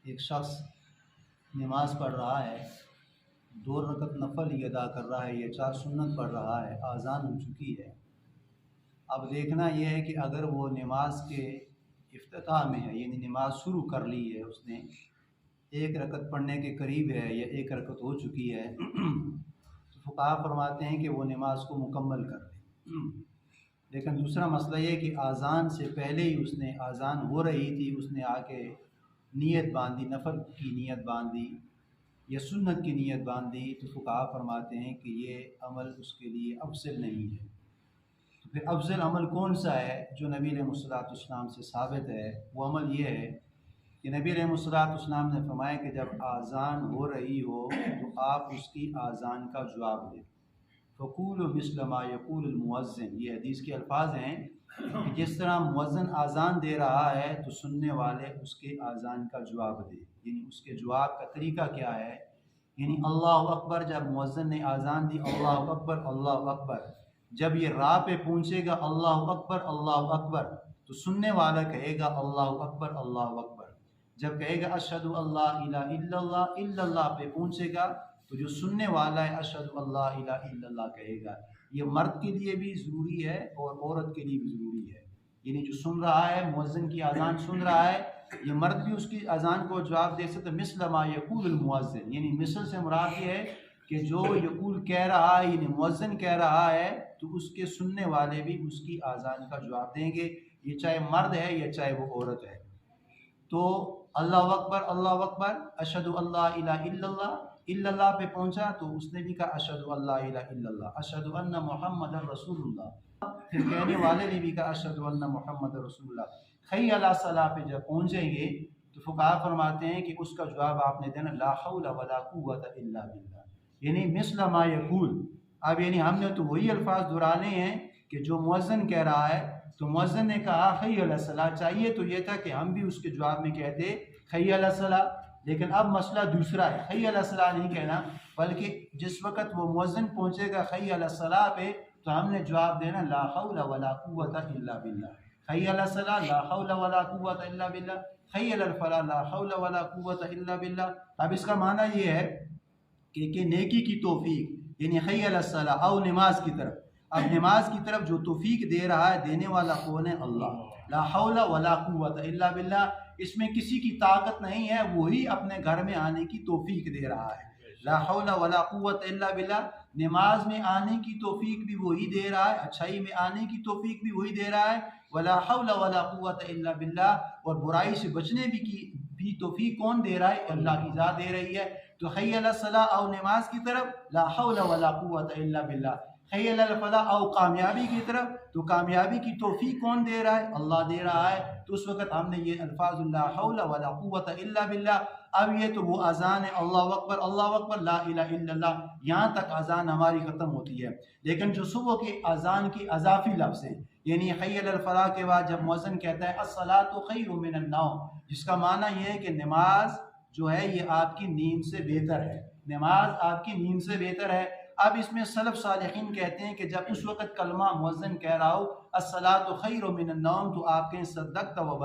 ایک شخص نماز پڑھ رہا ہے، 2 رکعت نفل ہی ادا کر رہا ہے یا 4 سنت پڑھ رہا ہے، اذان ہو چکی ہے۔ اب دیکھنا یہ ہے کہ اگر وہ نماز کے افتتاح میں ہے، یعنی نماز شروع کر لی ہے، اس نے 1 رکعت پڑھنے کے قریب ہے یا 1 رکعت ہو چکی ہے، تو فقہا فرماتے ہیں کہ وہ نماز کو مکمل کر لے۔ لیکن دوسرا مسئلہ یہ کہ اذان سے پہلے ہی اس نے، اذان ہو رہی تھی، اس نے آ کے نیت باندھی، نفل کی نیت باندھی یا سنت کی نیت باندھی، تو فقہا فرماتے ہیں کہ یہ عمل اس کے لیے افضل نہیں ہے۔ تو پھر افضل عمل کون سا ہے جو نبی علیہ الصلوۃ والسلام سے ثابت ہے؟ وہ عمل یہ ہے کہ نبی علیہ الصلوۃ والسلام نے فرمایا کہ جب اذان ہو رہی ہو تو آپ اس کی اذان کا جواب دیں۔ فقولوا مثل ما یقول المؤذن، یہ حدیث کے الفاظ ہیں کہ جس طرح مؤذن اذان دے رہا ہے تو سننے والے اس کے اذان کا جواب دیں۔ یعنی اس کے جواب کا طریقہ کیا ہے؟ یعنی اللہ اکبر، جب مؤذن نے اذان دی اللہ اکبر اللہ اکبر، جب یہ راہ پہ پہنچے گا اللہ اکبر تو سننے والا کہے گا اللہ اکبر۔ جب کہے گا اشہد اللہ الہ الا اللہ پہ پہنچے گا تو جو سننے والا ہے اشہد اللہ الہ الا اللہ کہے گا۔ یہ مرد کے لیے بھی ضروری ہے اور عورت کے لیے بھی ضروری ہے۔ یعنی جو سن رہا ہے، مؤذن کی اذان سن رہا ہے، یہ مرد بھی اس کی اذان کو جواب دے سکتا ہے مثل ما یقول المؤذن، یعنی مثل سے مراد یہ ہے کہ جو یقول کہہ رہا ہے، یعنی مؤذن کہہ رہا ہے، تو اس کے سننے والے بھی اس کی اذان کا جواب دیں گے، یہ چاہے مرد ہے یا چاہے وہ عورت ہے۔ تو اللہ اکبر، اشہد اللہ الہ الا اللہ پہ پہنچا تو اس نے بھی کہا اشہد اللہ الہ الا اللہ، اشہد ان محمد رسول اللہ، پھر کہنے والے نے بھی کہا اشہد ان محمد رسول اللہ۔ حی علی الصلاۃ پہ جب پہنچیں گے تو فقہا فرماتے ہیں کہ اس کا جواب آپ نے دینا لا حول ولا قوت الا باللہ، یعنی مثل ما یقول۔ اب یعنی ہم نے تو وہی الفاظ دہرانے ہیں کہ جو مؤذن کہہ رہا ہے، تو مؤذن نے کہا حی علی الصلاۃ، چاہیے تو یہ تھا کہ ہم بھی اس کے جواب میں کہتے حی علی الصلاۃ، لیکن اب مسئلہ دوسرا ہے، حی علی الصلاۃ نہیں کہنا، بلکہ جس وقت وہ مؤذن پہنچے گا حی علی الصلاۃ پہ تو ہم نے جواب دینا لا حول ولا قوت الا باللہ، حی علی الصلاۃ لا حول ولا قوت الا باللہ، حی علی الفلاح لا حول ولا قوت الا باللہ۔ اب اس کا معنی یہ ہے کہ نیکی کی توفیق، یعنی حی علی الصلاۃ او نماز کی طرف۔ اب نماز کی طرف جو توفیق دے رہا ہے، دینے والا کون ہے؟ اللہ۔ لا حول ولا قوت الا باللہ، اس میں کسی کی طاقت نہیں ہے، وہی اپنے گھر میں آنے کی توفیق دے رہا ہے۔ لا حول ولا قوت الا باللہ، نماز میں آنے کی توفیق بھی وہی دے رہا ہے، اچھائی میں آنے کی توفیق بھی وہی دے رہا ہے، ولا حول ولا قوت الا باللہ، اور برائی سے بچنے بھی توفیق کون دے رہا ہے؟ اللہ کی ذات دے رہی ہے۔ تو حی علی الصلاۃ او نماز کی طرف لا حول ولا قوت الا باللہ، حی علی الفلاح او کامیابی کی طرف تو کامیابی کی توفیق کون دے رہا ہے؟ اللہ دے رہا ہے۔ تو اس وقت ہم نے یہ الفاظ لا حول ولا قوت الا باللہ، اب یہ تو وہ اذان ہے اللہ اکبر لا الہ الا اللہ، یہاں تک اذان ہماری ختم ہوتی ہے۔ لیکن جو صبح کی اذان کی اضافی لفظ ہے، یعنی حی علی الفلاح کے بعد جب مؤذن کہتا ہے الصلاۃ خیر من النوم، جس کا معنی یہ ہے کہ نماز جو ہے یہ آپ کی نیند سے بہتر ہے، نماز آپ کی نیند سے بہتر ہے۔ اب اس میں سلف صالحین کہتے ہیں کہ جب اس وقت کلمہ مؤذن کہہ رہا ہو الصلاۃ خیر من النوم تو آپ کہیں صدقت و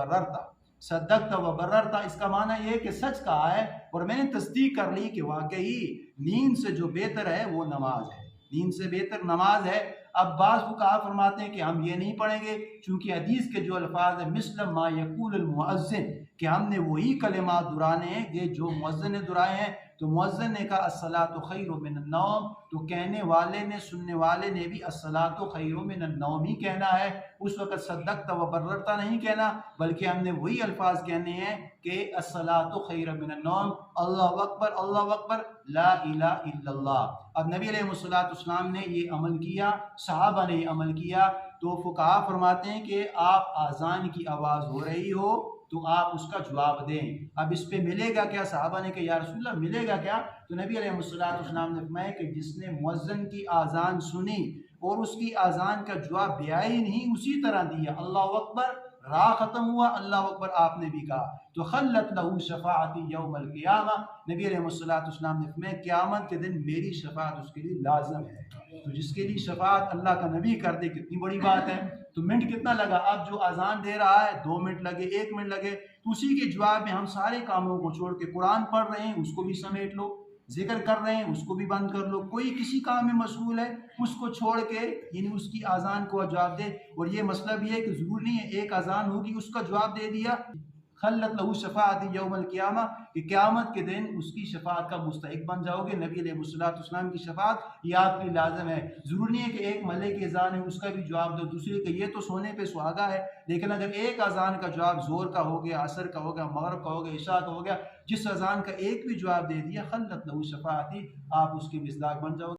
بررت، اس کا معنی یہ ہے کہ سچ کہا ہے اور میں نے تصدیق کر لی کہ واقعی نیند سے جو بہتر ہے وہ نماز ہے، نیند سے بہتر نماز ہے۔ اب بعض فقہا فرماتے ہیں کہ ہم یہ نہیں پڑھیں گے چونکہ حدیث کے جو الفاظ ہیں مثل ما یقول المؤذن، کہ ہم نے وہی کلمات دہرانے ہیں یہ جو مؤذن نے دہرائے ہیں۔ تو مؤذن نے کہا الصلاۃ خیر من النوم، تو کہنے والے نے، سننے والے نے بھی الصلاۃ خیر من النوم ہی کہنا ہے، اس وقت صدقت و بررت نہیں کہنا، بلکہ ہم نے وہی الفاظ کہنے ہیں کہ الصلاۃ خیر من النوم، اللہ اکبر لا الہ الا اللہ۔ اب نبی علیہ الصلوۃ والسلام نے یہ عمل کیا، صحابہ نے یہ عمل کیا، تو فقہا فرماتے ہیں کہ آپ اذان کی آواز ہو رہی ہو تو آپ اس کا جواب دیں۔ اب اس پہ ملے گا کیا؟ صحابہ نے کہا یا رسول اللہ ملے گا کیا؟ تو نبی علیہ الصلوۃ والسلام نے فرمایا کہ جس نے مؤذن کی اذان سنی اور اس کی اذان کا جواب دیا ہی نہیں، اسی طرح دیا اللہ اکبر راہ ختم ہوا، اللہ اکبر آپ نے بھی کہا، تو خلت لہو شفاعتی یوم القیامہ، نبی علیہ السلام نے فرمایا قیامت کے دن میری شفاعت اس کے لیے لازم ہے۔ تو جس کے لیے شفاعت اللہ کا نبی کر دے کتنی بڑی بات ہے۔ تو منٹ کتنا لگا؟ اب جو اذان دے رہا ہے 2 منٹ لگے، 1 منٹ لگے، تو اسی کے جواب میں ہم سارے کاموں کو چھوڑ کے قرآن پڑھ رہے ہیں، اس کو بھی سمیٹ لو، ذکر کر رہے ہیں اس کو بھی بند کر لو، کوئی کسی کام میں مشغول ہے اس کو چھوڑ کے یعنی اس کی اذان کو جواب دے۔ اور یہ مسئلہ بھی ہے کہ ضرور نہیں ہے ایک اذان ہوگی اس کا جواب دے دیا، خلت لہو شفاعتی یوم القیامہ، کہ قیامت کے دن اس کی شفاعت کا مستحق بن جاؤ گے۔ نبی علیہ السلام کی شفاعت یہ آپ کی لازم ہے۔ ضرور نہیں ہے کہ ایک محلے کی اذان ہے اس کا بھی جواب دو، دوسرے کہ یہ تو سونے پہ سہاگا ہے، لیکن اگر ایک اذان کا جواب زور کا ہو گیا، عصر کا ہو گیا، مغرب کا ہو گیا، عشاء کا ہو گیا، جس اذان کا ایک بھی جواب دے دیا، خلت لہو شفاعتی، آپ اس کے مصداق بن جاؤ گے۔